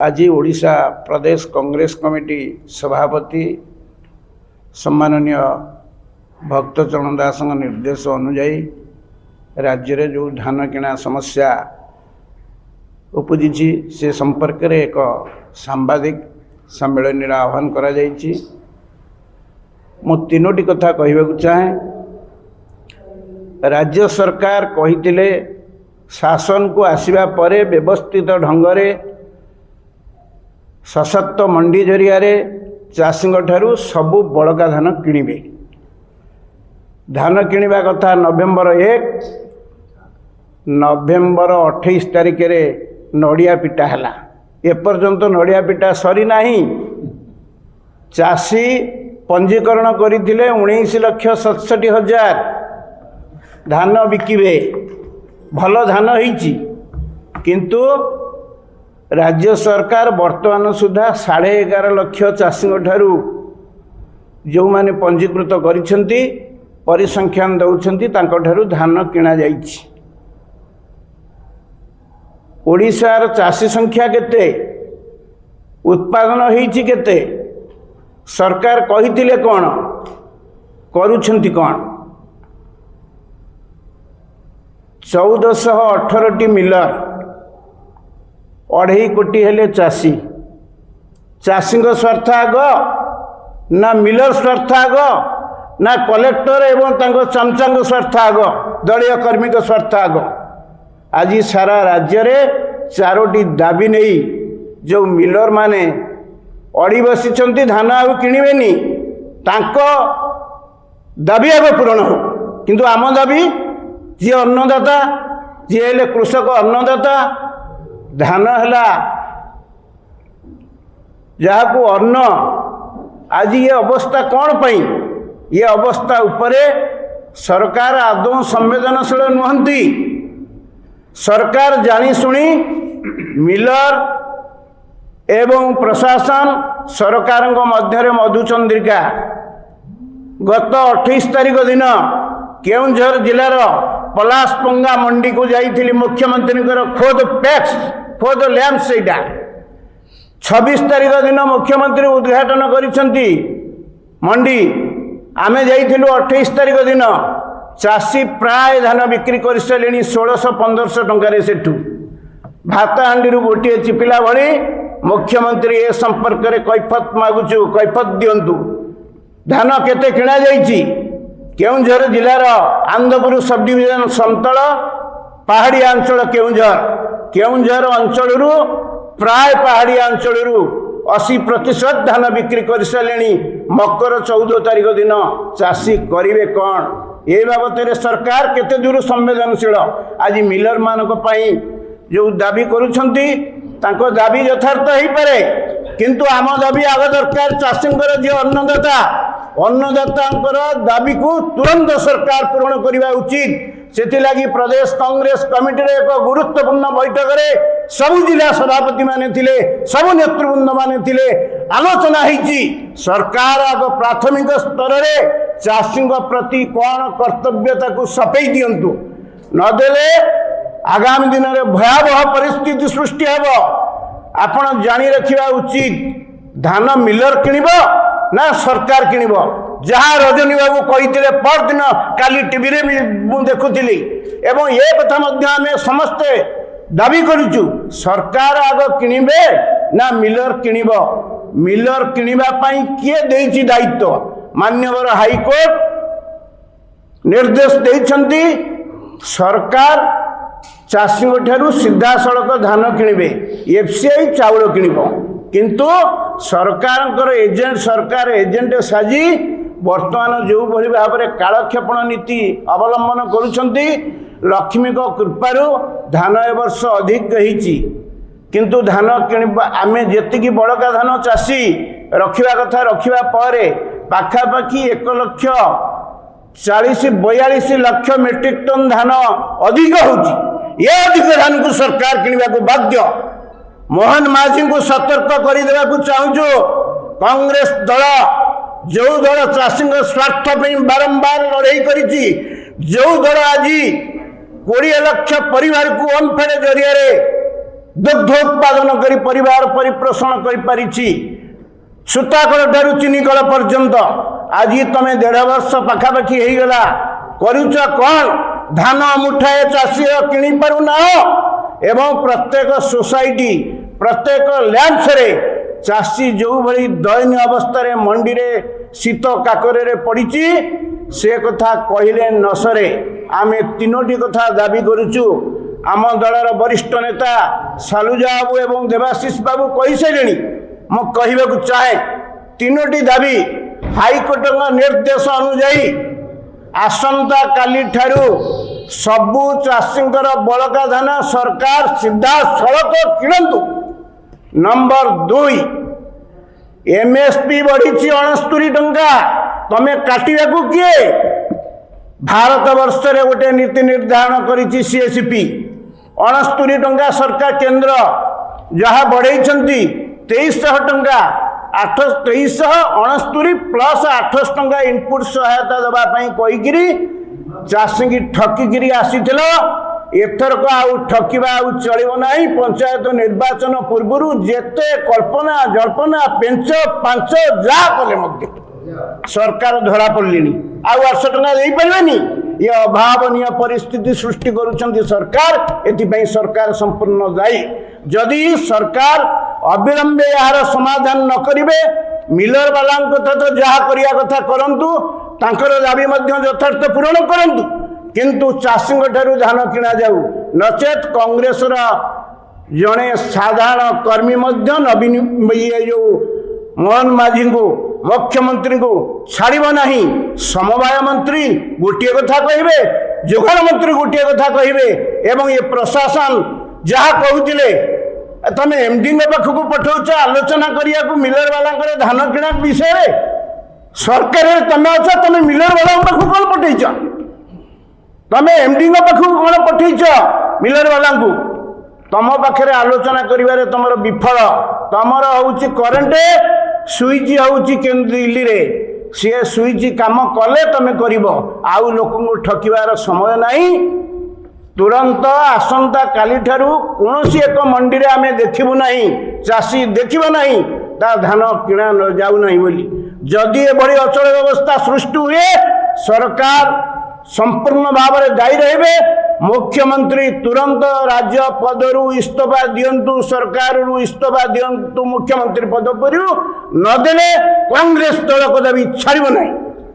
आज ओडिशा प्रदेश कांग्रेस कमिटी सभापति सम्माननीय भक्तचरण दास निर्देश अनुजाई राज्य रे जो धान किणा समस्या उपजी से संपर्क रे एक सांबादिक सम्मेलन आह्वान करा जायछि। मु तीनोटी कथा कहबाक चाहे। राज्य सरकार कहिथिले शासन को आसिबा परे व्यवस्थित ढंगरे सशक्त मंडी जरिया चाषी ठारू सबु बड़का धान किणिबे। धान किणिबा कथा नवेम्बर 1 नवेम्बर 28 तारिख रे नड़िया पिटा हला। एपर्यंत नड़िया पिटा सरी नाही। चाषी पंजीकरण करथिले 19,67,000 धान बिकिबे। भल धान होईची किंतु राज्य सरकार वर्तमान सुधा 11.5 लाख चाषी ठारू जो माने पंजीकृत करिसेंती परिसंख्यान दउछंती तांको ठारू धान किणा जाईछि। ओडिशार चाषी संख्या केते, उत्पादन होईछि केते, सरकार कहिथिले कोन, करूछंती कोन। 1418 टी मिलर, 2.5 कोटी हेले चाषी। चाषी स्वार्थ आग ना मिलर स्वार्थ आग ना कलेक्टर एवं तांको चमचा स्वार्थ आग, दलीय कर्मी स्वार्थ आग। आज सारा राज्य रे 4टी दाबी नहीं जो मिलर माने अड़ी बसी धान आउ किणवेनी तांको दाबी आग पूरण हो। किंतु आम दाबी जी अन्नदाता जी हेले कृषक अन्नदाता धान हला जहाँ को अन्न। आज ये अवस्था कौन पाई? ये अवस्था उपरे सरकार आदौ संवेदनशील नुहंती। सरकार जानी सुनी मिलर एवं प्रशासन सरकार मध्य मधुचंद्रिका गत 28 तारिख दिन केउंझर जिलार पलासपंगा मंडी को जाइथिली। मुख्यमंत्री खोद पैक्स खोद लैंप सेटा 26 तारिख दिन मुख्यमंत्री उद्घाटन करिसेंती मंडी। आमे जाइथिलु 28 तारिख दिन। चाषी प्राय धान बिक्री कर सारे 1600-1500 टंकार सेठू भात हांडी गोटे चिपिला भली मुख्यमंत्री ए संपर्क में कैफत मागुचु, कैफत दिंतु। धान केते किणा जाइछि? केउंझर जिलार आंदपुर सब डिविजन समतल पहाड़िया अंचल केउंझर अंचल प्राय पहाड़िया अंचल 80% धान बिक्री कर सारे। मकर 14 तारिख दिन चाषी करिवे कौन? ए बाबत सरकार केते दूर संवेदनशील? आज मिलर मानक पई जो दाबी करुछंती तांको दाबी यथार्थ ही पारे, किंतु आम दाबी आग दरकार। चाषींकर जे अन्नदातांकर दाबी को तुरंत सरकार पूरण करने उचित। से प्रदेश कांग्रेस कमिटी रे एक गुरुत्वपूर्ण बैठक रे सबु जिला सभापति माने थिले, सबु नेतृवृंद माने थिले। आलोचना होईची सरकार आग प्राथमिक स्तर रे चाषी प्रति कौन कर्तव्यता को सफेई दिंतु। नदेले आगामी दिन में भयावह परिस्थिति सृष्टि हेब। आपण जानी रखिबा उचित धान मिलर किणिबो ना सरकार किणिबो। जहाँ रजनी बाबू कही पर दिन काली टीवी रे भी देखुली एवं ये कथा मध्य आमे समस्ते दाबी करूचु सरकार आग किणिबे ना मिलर किणिबो। मिलर किणिबा पई किए देइछि दायित्व? माननीय हाईकोर्ट निर्देश देइछंती सरकार चाषी ठारू सीधा सड़क धान किणिबे, एफसीआई चाउल किणिबो। किंतु सरकार एजेंट साजी वर्तमान जो भली भाव में कालक्षेपण नीति अवलंबन करुछंती। लक्ष्मी को कृपारू धान ए वर्ष अधिक होईची, किंतु धान किणवा आमे जेतिकी बड़का धान चाषी रखिबा कथा रखिबा परे पाखापाखि 1,40,42 लाख मेट्रिक टन धान अधिक होची। ये अधिक धान को सरकार किणवा को बाध्य। मोहन माझी को सतर्क करदेवा को चाहूँ। कांग्रेस दल जो दल चाषी स्वार्थ बारंबार लड़ाई करी, जो दल आज 20 लाख परिवार को ओमफेड जरिया दुग्ध उत्पादन करी परिवार परिपोषण कर पारिछि सूताकल ठारू चीनी कल पर्यंत आज तमे 1.5 वर्ष पाखापाखि हो गला करुच कौन धान मुठाए चाषी किणी पारुना एवं प्रत्येक सोसाइटी प्रत्येक लैंड्स रे चाषी जो भली दयनीय अवस्था रे मंडी रे शीत काकरे पड़ी से कथा कहले न सरे आमे 3टी कथा दाबी करुचु आम दलर वरिष्ठ नेता सालुजा बाबू एवं देवाशीष बाबू कही सारे मु कहवाक चाहे 3टी दाबी हाईकोर्ट निर्देश अनुजाई आसंता काली ठारू सबु चाषींकर बलका धान सरकार सीधा सड़क किणतु। नंबर 2 एमएसपी बढ़ी 69 टंका तमे काटिबाकू किए भारत वर्ष रे गोटे नीति निर्धारण करिछि सीएसपी 69 टंका सरकार केंद्र जहाँ बढ़ई 2300 टंका 2369 प्लस 800 टंका इनपुट सहायता देवाई कहीकि चाषी की ठकिकी आसी एथरक आउ ठकिबा आउ चलिबो नाही। पंचायत निर्वाचन पूर्व जेते कल्पना जल्पना पेंच पांच जा कले मध्य सरकार धरा पड़िनी आउ 800 टंका दे पारबेनी ये अभावनीय परिस्थिति सृष्टि करुछंती सरकार। एथिपाई सरकार संपूर्ण दायी। जदि सरकार अविलंबे यार समाधान न करिवे मिलर वाला तो जहाँ करिया कथा करंतु तांकर दाबी मध्य यथार्थ पूरण करंतु किंतु चाषी ठारू धान किना जाऊ नचेत कांग्रेस जड़े साधारण कर्मी मध्य नवीन ये जो मोहन माझी को मुख्यमंत्री को छाड़ब नहीं समवाय मंत्री गोटे कथा कहे जोगाण मंत्री गोटे कथा कहे एवं ये प्रशासन जहाँ कहते तमें एमडी पाखक पठाऊच आलोचना करिया मिलर वाला धान किणा विषय सरकार तमें अच तमें मिलर वाला पाखक कौन पठेच तमें एमडी पाखक कौन पठेच मिलर वाला तम पाखे आलोचना करिवारे तमर विफल तमर हूँ करेन्ट स्विच हूँ दिल्ली रे सी स्विच काम कले तमें कर आउ लोक ठकिबार समय नहीं। तुरंत आसंता काली ठारू कौनसी एक मंडी रे आमे देखिबु नहीं चाषी देखिबो नहीं ता धान किणा न जाऊ नहीं बोली जदि एभली अचल व्यवस्था सृष्टि हुए सरकार संपूर्ण भाव में दायी रहे। मुख्यमंत्री तुरंत राज्य पदरु इस्तीफा दियंतु सरकार इस्तीफा दियंतु मुख्यमंत्री पद पर नदेले कांग्रेस दल कदापि छाड़ब नहीं।